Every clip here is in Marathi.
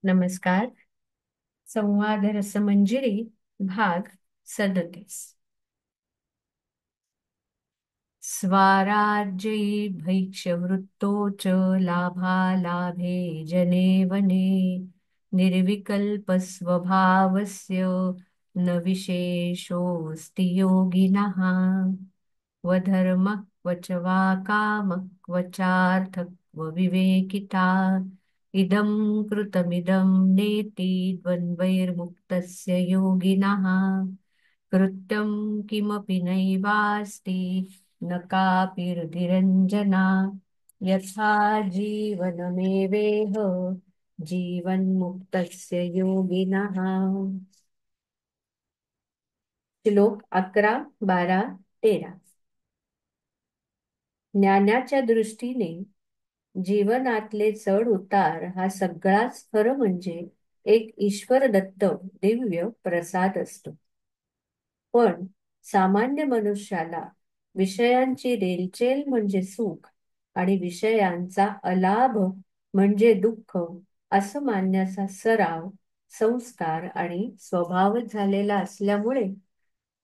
नमस्कार. संवाद रसमंजिरी भाग 37. स्वाराज्यैर्भैक्ष्यवृत्तो च लाभालाभे जने वने निर्विकल्पस्वभावस्य न विशेषोऽस्ति योगिनः क्वधर्मः क्व च वा कामः क्व चार्थः क्व विवेकिता इदं कृतमिदं नेति द्वन्द्वैर्मुक्तस्य योगिनः कृत्यं किमपि नैवास्ति न कापि रुधिरञ्जना यथा जीवनमेवेह जीवन्मुक्तस्य योगिनः. श्लोक 11, 12, 13. ज्ञानाच्या दृष्टीने जीवनातले चढ उतार हा सगळाच खरं म्हणजे एक ईश्वर दत्त दिव्य प्रसाद असतो. पण सामान्य मनुष्याला विषयांची रेलचेल म्हणजे सुख आणि विषयांचा अलाभ म्हणजे दुःख असं मानण्याचा सराव, संस्कार आणि स्वभावच झालेला असल्यामुळे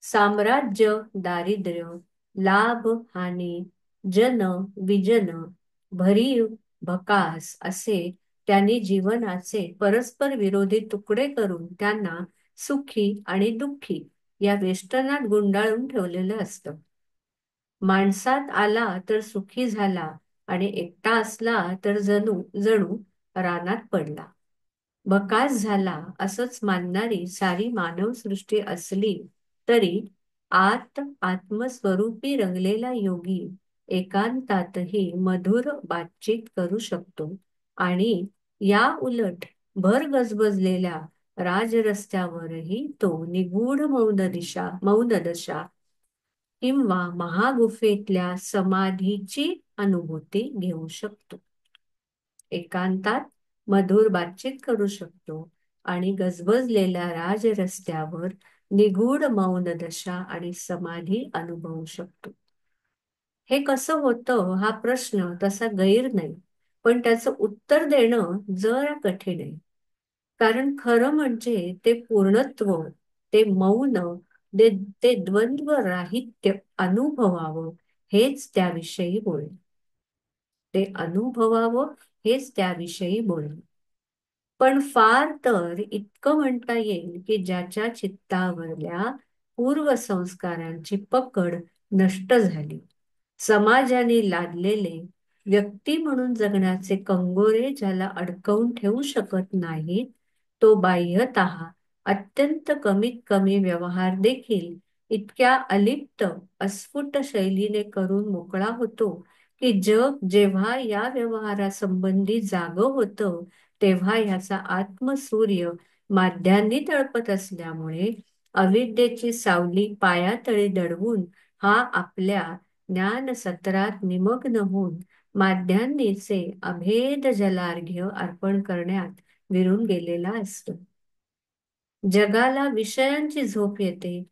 साम्राज्य, दारिद्र्य, लाभ, हानी, जन, विजन, भरीव, भकास असे त्यांनी जीवनाचे परस्पर विरोधी तुकडे करून त्यांना सुखी आणि दुःखी या वेष्टनात गुंडाळून ठेवलेलं असतं. माणसात आला तर सुखी झाला आणि एकटा असला तर जणू जणू रानात पडला. भकास झाला असंच मानणारी सारी मानवसृष्टी असली तरी आत्मस्वरूपी रंगलेला योगी एकांतातही मधुर बातचीत करू शकतो आणि या उलट भर गजबजलेल्या राजरस्त्यावरही तो निगूढ मौनदशा किंवा महागुफेतल्या समाधीची अनुभूती घेऊ शकतो. एकांतात मधुर बातचीत करू शकतो आणि गजबजलेल्या राजरस्त्यावर निगूढ मौन दशा आणि समाधी अनुभवू शकतो. हे कसं होतं हा प्रश्न तसा गैर नाही, पण त्याचं उत्तर देणं जरा कठीण आहे. कारण खरं म्हणजे ते पूर्णत्व, ते मौन, ते द्वंद्व राहित्य अनुभवावं हेच त्याविषयी बोलणे. ते अनुभवावं हेच त्याविषयी बोलणे. पण फार तर इतकं म्हणता येईल की ज्याच्या चित्तावरल्या पूर्वसंस्कारांची पकड नष्ट झाली, समाजाने लादलेले व्यक्ती म्हणून जगण्याचे कंगोरे ज्याला अडकवून ठेवू शकत नाहीत, तो बाह्यतः अत्यंत कमीत कमी व्यवहार देखील इतक्या अलिप्त अस्फुट शैलीने करून मोकळा होतो की जग जेव्हा या व्यवहारासंबंधी जागं होतं तेव्हा ह्याचा आत्मसूर्य माध्यांनी तळपत असल्यामुळे अविद्येची सावली पायातळी दडवून हा आपल्या ज्ञान सत्रात निमग्न होऊन माध्यांनीचे अभेद जलार्घ्य अर्पण करण्यात विरून गेलेला असतो. जगाला विषयांची झोप येते,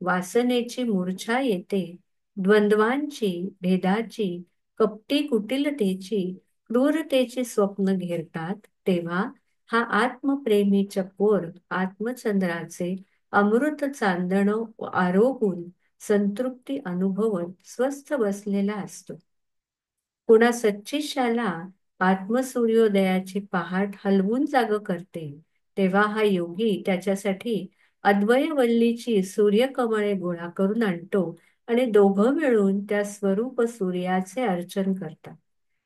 वासनेची मूर्छा येते, द्वंद्वांची, भेदाची, कपटी कुटिलतेची, क्रूरतेची स्वप्न घेरतात, तेव्हा हा आत्मप्रेमी चकोर आत्मचंद्राचे अमृत चांदण आरोगून संतृप्ती अनुभवत स्वस्थ बसलेला असतो. कुणा सच्चिशाला आत्मसूर्योदयाची पहाट हलवून जाग करते, तेव्हा हा योगी त्याच्यासाठी अद्वयवल्लीची सूर्यकमळे गोळा करून आणतो आणि दोघं मिळून त्या स्वरूप सूर्याचे अर्चन करतात.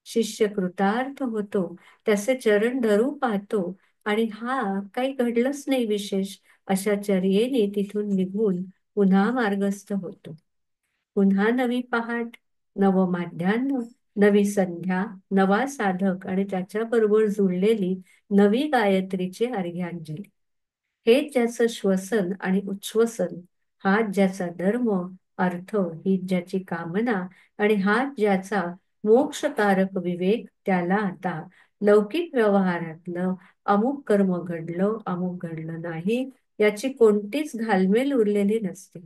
शिष्य कृतार्थ होतो, त्याचे चरण धरू पाहतो आणि हा काही घडलंच नाही विशेष अशा चर्येने तिथून निघून पुन्हा मार्गस्थ होतो. पुन्हा नवी पहाट, नवं माध्यान्ह, नवी संध्या, नवा साधक आणि त्याच्याबरोबर जुळलेली नवी गायत्रीची अर्घ्यांजली. हेच ज्याचं श्वसन आणि उच्छ्वसन, हाच ज्याचा धर्म, अर्थ, ही ज्याची कामना आणि हाच ज्याचा मोक्षकारक विवेक, त्याला आता लौकिक व्यवहारातलं अमुक कर्म घडलं, अमुक घडलं नाही याची कोणतीच घालमेल उरलेली नसते.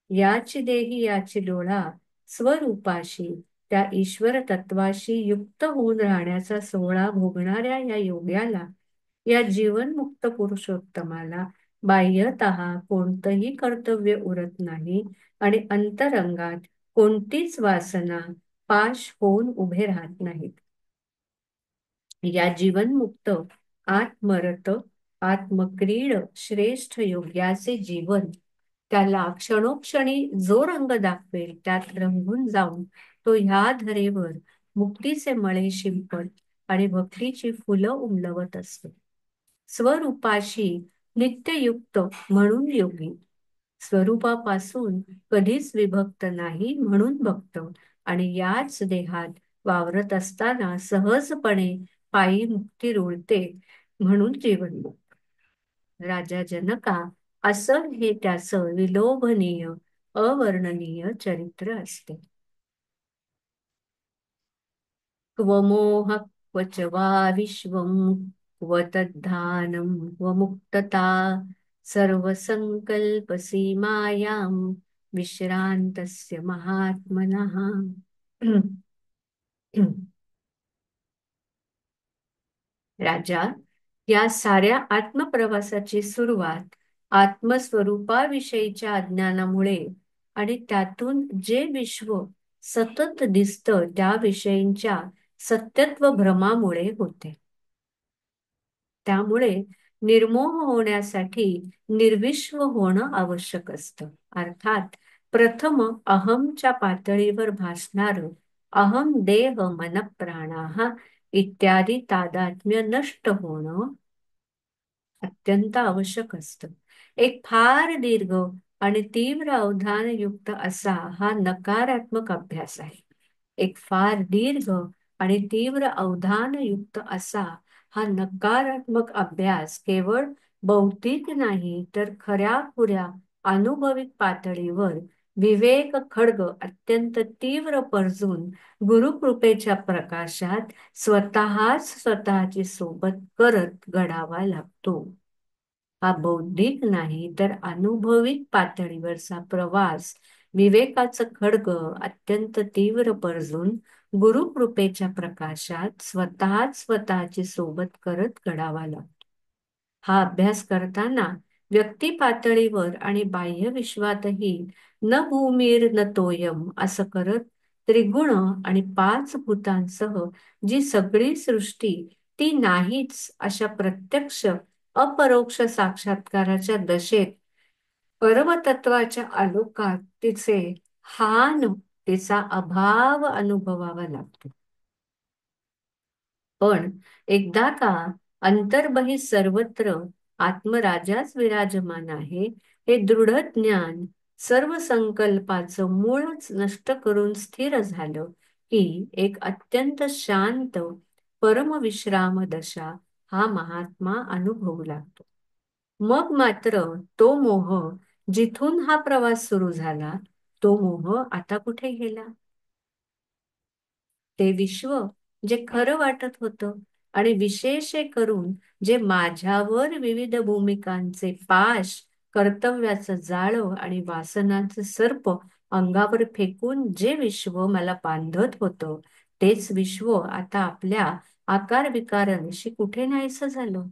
याची देही याची डोळा स्वरूपाशी, त्या ईश्वर तत्वाशी युक्त होऊन राहण्याचा सोहळा भोगणाऱ्या या योग्याला या जीवनमुक्त पुरुषोत्तमाला बाह्यतः कोणतंही कर्तव्य उरत नाही आणि अंतरंगात कोणतीच वासना पाश होऊन उभे राहत नाहीत. या जीवनमुक्त आत्मरत आत्मक्रीड श्रेष्ठ योग्याचे जीवन त्याला क्षणोक्षणी जो रंग दाखवेल त्यात रंगून जाऊन तो ह्या धरेवर मुक्तीचे मळे शिंपत आणि भक्तीची फुलं उमलवत असतो. स्वरूपाशी नित्ययुक्त म्हणून योगी, स्वरूपापासून कधीच विभक्त नाही म्हणून भक्त, आणि याच देहात वावरत असताना सहजपणे पायी मुक्ती रुळते म्हणून जीवनमुक्त. राजा जनका असं हे त्याचं विलोभनीय अवर्णनीय चरित्र असते. क्व मोह क्व च वा विश्वं क्व तद्धानं क्व मुक्तता सर्वसङ्कल्पसीमायां विश्रान्तस्य महात्मनः. राजा, या साऱ्या आत्मप्रवासाची सुरुवात आत्मस्वरूपाविषयीच्या अज्ञानामुळे आणि त्यातून जे विश्व सतत दिसतं त्याविषयींच्या सत्यत्व भ्रमामुळे होते. त्यामुळे निर्मोह होण्यासाठी निर्विश्व होणं आवश्यक असतं. अर्थात प्रथम अहमच्या पातळीवर भासणार अहम देह मन प्राणाः इत्यादी तादात्म्य नष्ट होणं अत्यंत आवश्यक असतं. एक फार दीर्घ आणि तीव्र अवधानयुक्त असा हा नकारात्मक अभ्यास आहे. एक फार दीर्घ आणि तीव्र अवधानयुक्त असा हा नकारात्मक अभ्यास केवळ बौद्धिक नाही तर खऱ्याखुऱ्या अनुभविक पातळीवर विवेक खड्ग अत्यंत तीव्र परजून गुरुकृपेच्या प्रकाशात स्वतःच स्वतःची सोबत करत घडावा लागतो. हा बौद्धिक नाही तर अनुभविक पातळीवरचा प्रवास विवेकाचं खड्ग अत्यंत तीव्र परजून गुरुकृपेच्या प्रकाशात स्वतःच स्वतःची सोबत करत घडावा लागतो. हा अभ्यास करताना व्यक्ती पातळीवर आणि बाह्य विश्वातही न भूमीर न तोयम असं करत त्रिगुण आणि पाच भूतांसह जी सगळी सृष्टी ती नाहीच अशा प्रत्यक्ष अपरोक्ष साक्षात्काराच्या दशेत परमतत्वाच्या आलोकात तिचे हान तिचा अभाव अनुभवावा लागतो. पण एकदा का अंतर्बही सर्वत्र आत्मराजाच विराजमान आहे हे दृढ ज्ञान सर्व संकल्पाचं मूळच नष्ट करून स्थिर झालं की एक अत्यंत शांत परमविश्राम दशा हा महात्मा अनुभवू लागतो. मग मात्र तो मोह जिथून हा प्रवास सुरू झाला तो मोह आता कुठे गेला? ते विश्व जे खरं वाटत होतं आणि विशेष करून जे माझ्यावर विविध भूमिकांचे पाश कर्तव्याचं जाळं आणि वासनाचं सर्प अंगावर फेकून जे विश्व मला बांधत होतं तेच विश्व आता आपल्या आकार विकारांशी कुठे नाहीसं झालं.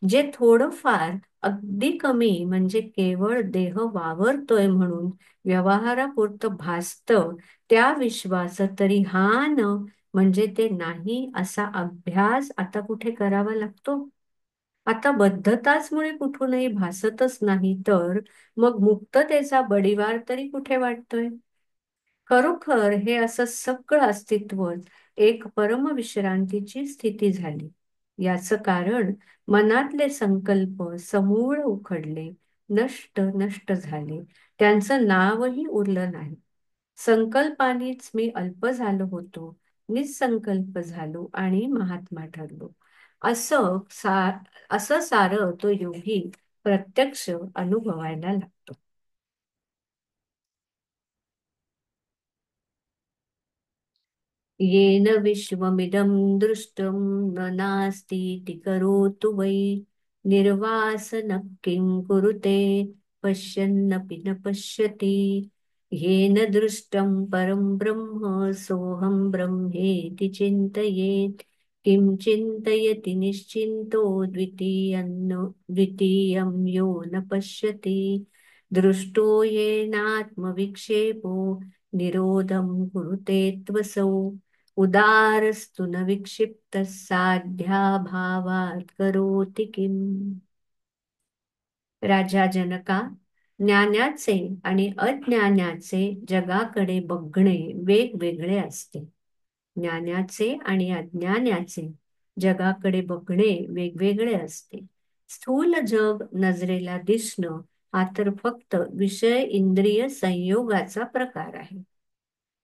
जे थोडंफार अगदी कमी म्हणजे केवळ देह वावरतोय म्हणून व्यवहारापुरतं भासतं त्या विश्वाचं तरी हा न म्हणजे ते नाही असा अभ्यास आता कुठे करावा लागतो. आता बद्धताच कुठूनही भासतच नाही तर मग मुक्ततेचा बडिवार तरी कुठे वाटतोय. खरोखर हे असं सगळं अस्तित्व एक परमविश्रांतीची स्थिती झाली. याचं कारण मनातले संकल्प समूळ उखडले, नष्ट नष्ट झाले, त्यांचं नावही उरलं नाही. संकल्पानीच मी अल्प झालो होतो, निसंकल्प झालो आणि महात्मा ठरलो असं असं सारं तो योगी प्रत्यक्ष अनुभवायला लागतो. येन विश्वमिदं दृष्टं न नास्तीति करोतु वै निर्वासनं किं कुरुते पश्यन्नपि न पश्यति येन दृष्टं परं ब्रह्म सोऽहं ब्रह्मेति चिन्तयेत् किं चिन्तयति निश्चिन्तो द्वितीयं यो न पश्यति दृष्टो येनात्मविक्षेपो निरोधं कुरुते त्वसौ उदारस्तु न विक्षिप्तः साध्याभावात् करोति किम्. राजा जनका, ज्ञानाचे आणि अज्ञानाचे जगाकडे बघणे वेगवेगळे असते. ज्ञानाचे आणि अज्ञानाचे जगाकडे बघणे वेगवेगळे असते. स्थूल जग नजरेला दिसणं हा तर फक्त विषय इंद्रिय संयोगाचा प्रकार आहे.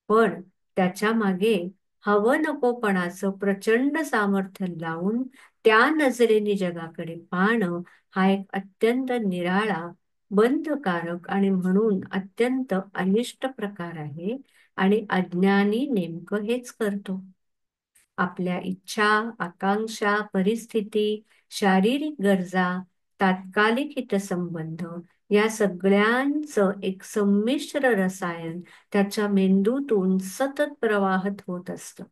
पण त्याच्या मागे हवं नकोपणाचं प्रचंड सामर्थ्य लावून त्या नजरेने जगाकडे पाहणं हा एक अत्यंत निराळा, बंधकारक आणि म्हणून अत्यंत अनिष्ट प्रकार आहे. आणि अज्ञानी नेमकं हेच करतो. आपल्या इच्छा, आकांक्षा, परिस्थिती, शारीरिक गरजा, तात्कालिक हितसंबंध या सगळ्यांचं एक संमिश्र रसायन त्याच्या मेंदूतून सतत प्रवाहित होत असतं.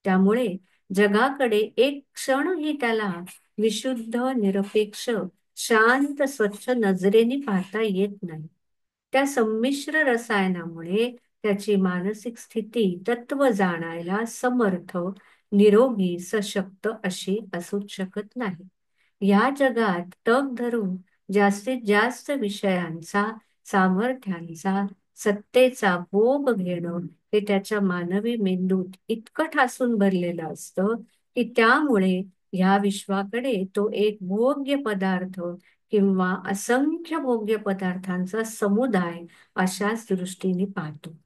त्यामुळे जगाकडे एक क्षणही त्याला विशुद्ध, निरपेक्ष, शांत, स्वच्छ नजरेने पाहता येत नाही. त्या संमिश्र रसायनामुळे त्याची मानसिक स्थिती तत्व जाणायला समर्थ, निरोगी, सशक्त अशी असूच शकत नाही. या जगात तग धरून जास्तीत जास्त विषयांचा, सामर्थ्यांचा, सत्तेचा भोग घेणं हे त्याच्या मानवी मेंदूत इतकं ठासून भरलेलं असतं की त्यामुळे ह्या विश्वाकडे तो एक भोग्य पदार्थ किंवा असंख्य भोग्य पदार्थांचा समुदाय अशाच दृष्टीने पाहतो.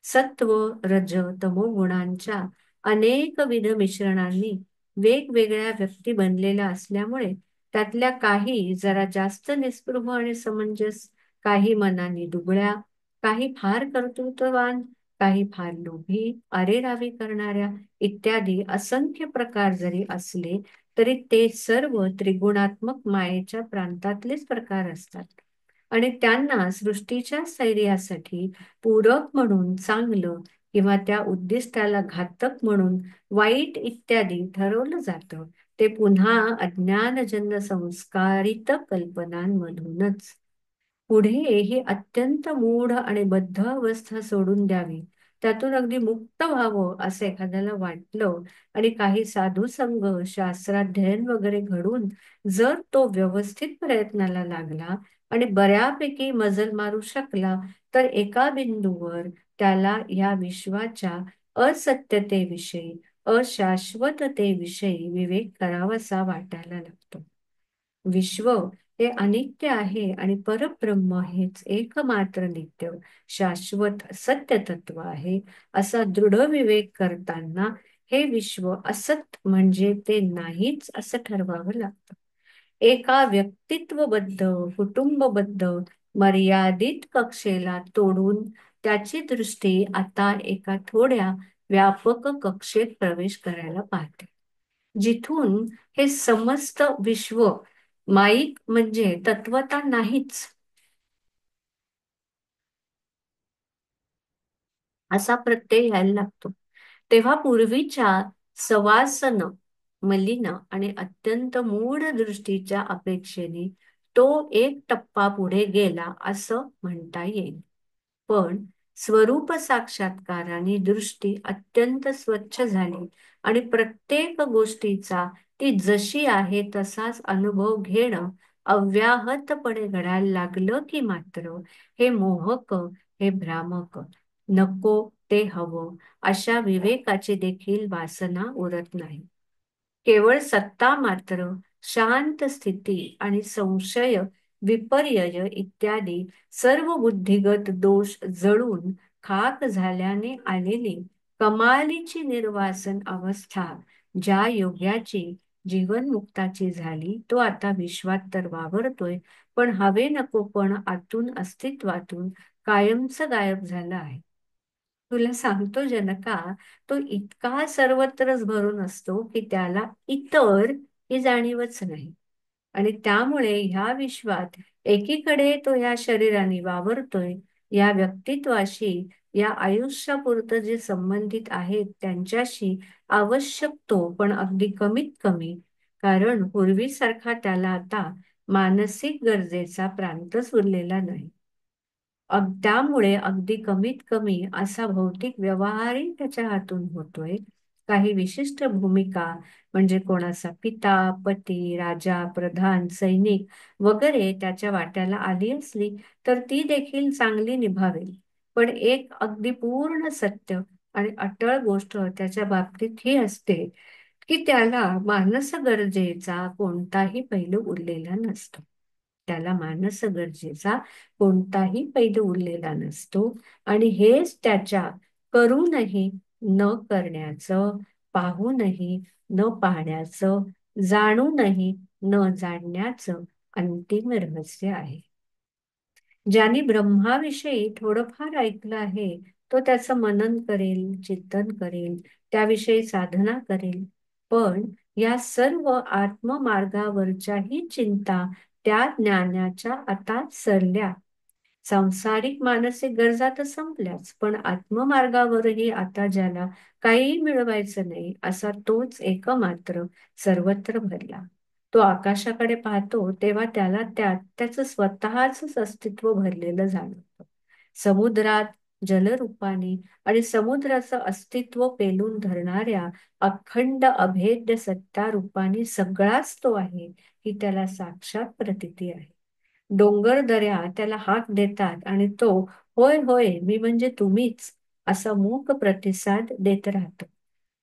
सत्व, रज, तमो गुणांच्या अनेकविध मिश्रणांनी वेगवेगळ्या व्यक्ती बनलेल्या असल्यामुळे त्यातल्या काही जरा जास्त निस्पृह आणि समंजस, काही मनाने दुबळ्या, काही फार कर्तृत्ववान, काही फार लोभी, अरेरावी करणाऱ्या इत्यादी असंख्य प्रकार जरी असले तरी ते सर्व त्रिगुणात्मक मायेच्या प्रांतातलेच प्रकार असतात. आणि त्यांना सृष्टीच्या स्थैर्यासाठी पूरक म्हणून चांगलं किंवा त्या उद्दिष्टाला घातक म्हणून वाईट इत्यादी ठरवलं जातं. ते पुन्हा अज्ञानजन्य संस्कारित कल्पनांमधूनच. पुढे ही अत्यंत मूढ आणि बद्ध अवस्था सोडून द्यावी, त्यातून अगदी मुक्त व्हावं असं एखाद्याला वाटलं आणि काही साधू संघ, शास्त्राध्ययन वगैरे घडून जर तो व्यवस्थित प्रयत्नाला लागला आणि बऱ्यापैकी मजल मारू शकला तर एका बिंदूवर त्याला या विश्वाच्या असत्यतेविषयी, अशाश्वततेविषयी विवेक करावासा वाटायला लागतो. विश्व हे अनित्य आहे आणि परब्रह्म हेच एकमात्र नित्य, शाश्वत सत्य तत्व आहे असा दृढ विवेक करताना हे विश्व असत म्हणजे ते नाहीच असं ठरवावं लागतं. एका व्यक्तित्वबद्ध, कुटुंबबद्ध, मर्यादित कक्षेला तोडून त्याची दृष्टी आता एका थोड्या व्यापक कक्षेत प्रवेश करायला पाहते, जिथून हे समस्त विश्व माईक म्हणजे तत्वता नाहीच असा प्रत्यय यायला लागतो. तेव्हा पूर्वीच्या सवासन, मलिन आणि अत्यंत मूढ दृष्टीच्या अपेक्षेने तो एक टप्पा पुढे गेला असं म्हणता येईल. पण स्वरूप साक्षात्काराने दृष्टी अत्यंत स्वच्छ झाली आणि प्रत्येक गोष्टीचा ती जशी आहे तसाच अनुभव घेणं अव्याहतपणे घडायला लागलं की मात्र हे मोहक, हे भ्रामक, नको ते हवं अशा विवेकाची देखील वासना उरत नाही. केवळ सत्ता मात्र, शांत स्थिती आणि संशय, विपर्यय इत्यादी सर्व बुद्धिगत दोष जळून खाक झाल्याने आलेली कमालीची निर्वासन अवस्था ज्या योग्याची, जीवनमुक्ताची झाली तो आता विश्वात तर वावरतोय, पण हवे नको पण आतून अस्तित्वातून कायमच गायब झाला आहे. तुला सांगतो जनका, तो इतका सर्वत्रच भरून असतो की त्याला इतर ही जाणीवच नाही. आणि त्यामुळे ह्या विश्वात एकीकडे तो या शरीराने वावरतोय, या व्यक्तित्वाशी, या आयुष्यापुरतं जे संबंधित आहेत त्यांच्याशी आवश्यक तो, पण अगदी कमीत कमी, कारण पूर्वीसारखा त्याला आता मानसिक गरजेचा प्रांतच उरलेला नाही. त्यामुळे अगदी कमीत कमी असा भौतिक व्यवहारही त्याच्या हातून होतोय. काही विशिष्ट भूमिका म्हणजे कोणाचा पिता, पती, राजा, प्रधान, सैनिक वगैरे त्याच्या वाट्याला आली असली तर ती देखील चांगली निभावेल. पण एक अगदी पूर्ण सत्य आणि अटळ गोष्ट त्याच्या बाबतीत ही असते की त्याला मानस गरजेचा कोणताही पैलू उरलेला नसतो. त्याला मानस गरजेचा कोणताही पैलू उरलेला नसतो आणि हेच त्याच्या करूनही न करण्याचं, पाहूनही न पाहण्याचं, जाणूनही न जाणण्याचं अंतिम रहस्य आहे. ज्यांनी ब्रह्माविषयी थोडंफार ऐकलं आहे तो त्याचं मनन करेल, चिंतन करेल, त्याविषयी साधना करेल. पण या सर्व आत्ममार्गावरच्याही चिंता त्या ज्ञानाच्या आता सरल्या. सांसारिक मानसिक गरजा तर संपल्याच, पण आत्ममार्गावरही आता ज्याला काही मिळवायचं नाही असा तोच एकमात्र सर्वत्र भरला. तो आकाशाकडे पाहतो तेव्हा त्याला त्यात त्याचं स्वतःच अस्तित्व भरलेलं जाणवतं. समुद्रात जलरूपाने आणि समुद्राचं अस्तित्व पेलून धरणाऱ्या अखंड अभेद्य सत्ता रूपाने सगळाच तो आहे ही त्याला साक्षात प्रतीती आहे. डोंगर दऱ्या त्याला हाक देतात आणि तो होय होय मी म्हणजे तुम्हीच असा मूक प्रतिसाद देत राहतो.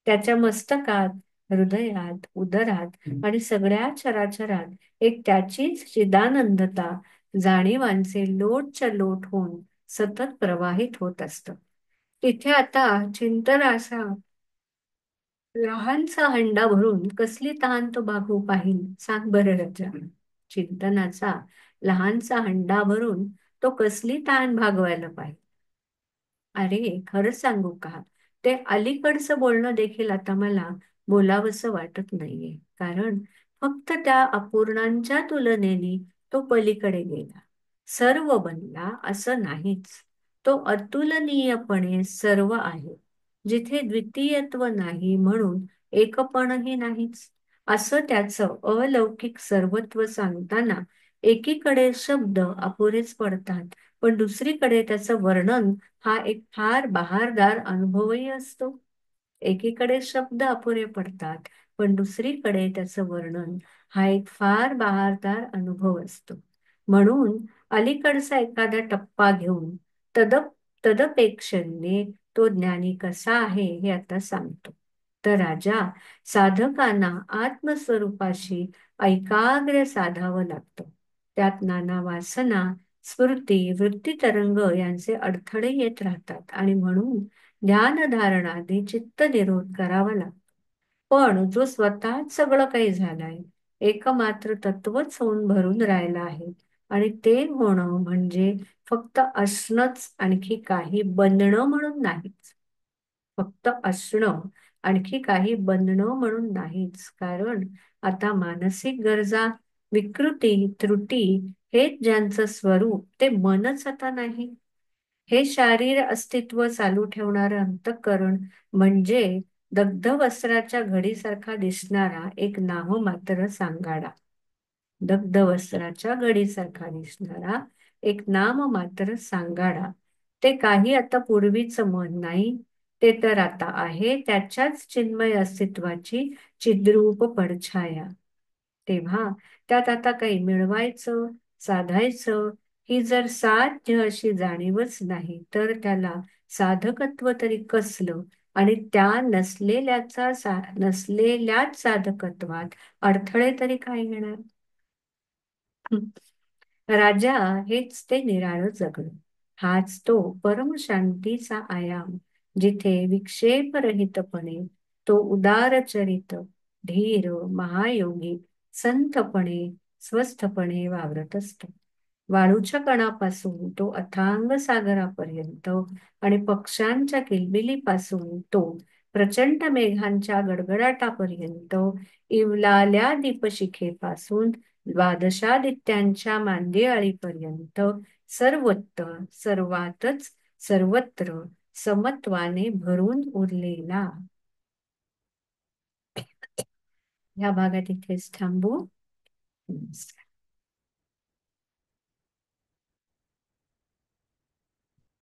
त्याच्या मस्तकात, हृदयात, उदरात आणि सगळ्या चराचरात एक त्याचीच चिदानंदता जाणीवांचे लोटच्या लोट होऊन सतत प्रवाहित होत असतं. तिथे आता चिंतनाचा लहानसा हंडा भरून कसली तहान तो भागवू पाहिल, सांग बरं राजा. चिंतनाचा लहानसा हंडा भरून तो कसली तहान भागवायला पाहिजे. अरे खरंच सांगू का, ते अलीकडचं बोलणं देखील आता मला बोलावंसं वाटत नाहीये, कारण फक्त त्या अपूर्णांच्या तुलनेने तो पलीकडे गेला. सर्व बनला असं नाहीच. तो अतुलनीयपणे सर्व आहे. जिथे द्वितीयत्व नाही म्हणून एकपणही नाहीच. असं त्याचं अलौकिक सर्वत्व सांगताना एकीकडे शब्द अपुरेच पडतात, पण दुसरीकडे त्याचं वर्णन हा एक फार बहारदार अनुभवही असतो. एकीकडे शब्द अपुरे पडतात, पण दुसरीकडे त्याचं वर्णन हा एक फार बहारदार अनुभव असतो. म्हणून अलीकडचा एखादा टप्पा घेऊन तदप तदपेक्षेने तो ज्ञानी कसा आहे हे आता सांगतो. तर राजा, साधकांना आत्मस्वरूपाशी ऐकाग्र साधावं लागतं. त्यात नाना वासना, स्फूर्ती, वृत्तीतरंग यांचे अडथळे येत राहतात आणि म्हणून ध्यानधारणाने चित्त निरोध करावा लागतो. पण जो स्वतःच सगळं काही झालाय, एकमात्र तत्वच होऊन भरून राहिला आहे आणि ते होणं म्हणजे फक्त असणंच, आणखी काही बनणं म्हणून नाहीच. फक्त असणं, आणखी काही बनणं म्हणून नाहीच. कारण आता मानसिक गरजा, विकृती, त्रुटी हेच ज्यांचं स्वरूप ते मनच आता नाही. हे शारीर अस्तित्व चालू ठेवणारं अंतःकरण म्हणजे दग्ध वस्त्राच्या घडीसारखा दिसणारा एक नाममात्र सांगाडा. दग्ध वस्त्राच्या घडीसारखा दिसणारा एक नाममात्र सांगाडा. ते काही आता पूर्वीचं मन नाही, ते तर आता आहे त्याच्याच चिन्मय अस्तित्वाची चिद्रूप पडछाया. तेव्हा त्यात आता काही मिळवायचं, साधायचं ही जर साध्य अशी जाणीवच नाही, तर त्याला साधकत्व तरी कसलं आणि त्या नसलेल्याच साधकत्वात अडथळे तरी काय येणार. राजा हेच ते निराळं जगणं. हाच तो परमशांतीचा आयाम, जिथे विक्षेपरहितपणे तो उदारचरित, धीर, महायोगी, संतपणे, स्वस्थपणे वावरत असतो. वाळूच्या कणापासून तो अथांग सागरापर्यंत आणि पक्ष्यांच्या किलबिलीपासून तो प्रचंड मेघांच्या गडगडाटापर्यंत, इवलाल्या दीपशिखेपासून द्वादशादित्यांच्या मांदियाळीपर्यंत सर्वत्र, सर्वातच, सर्वत्र समत्वाने भरून उरलेला. ह्या भागात इथेच थांबू. नमस्कार.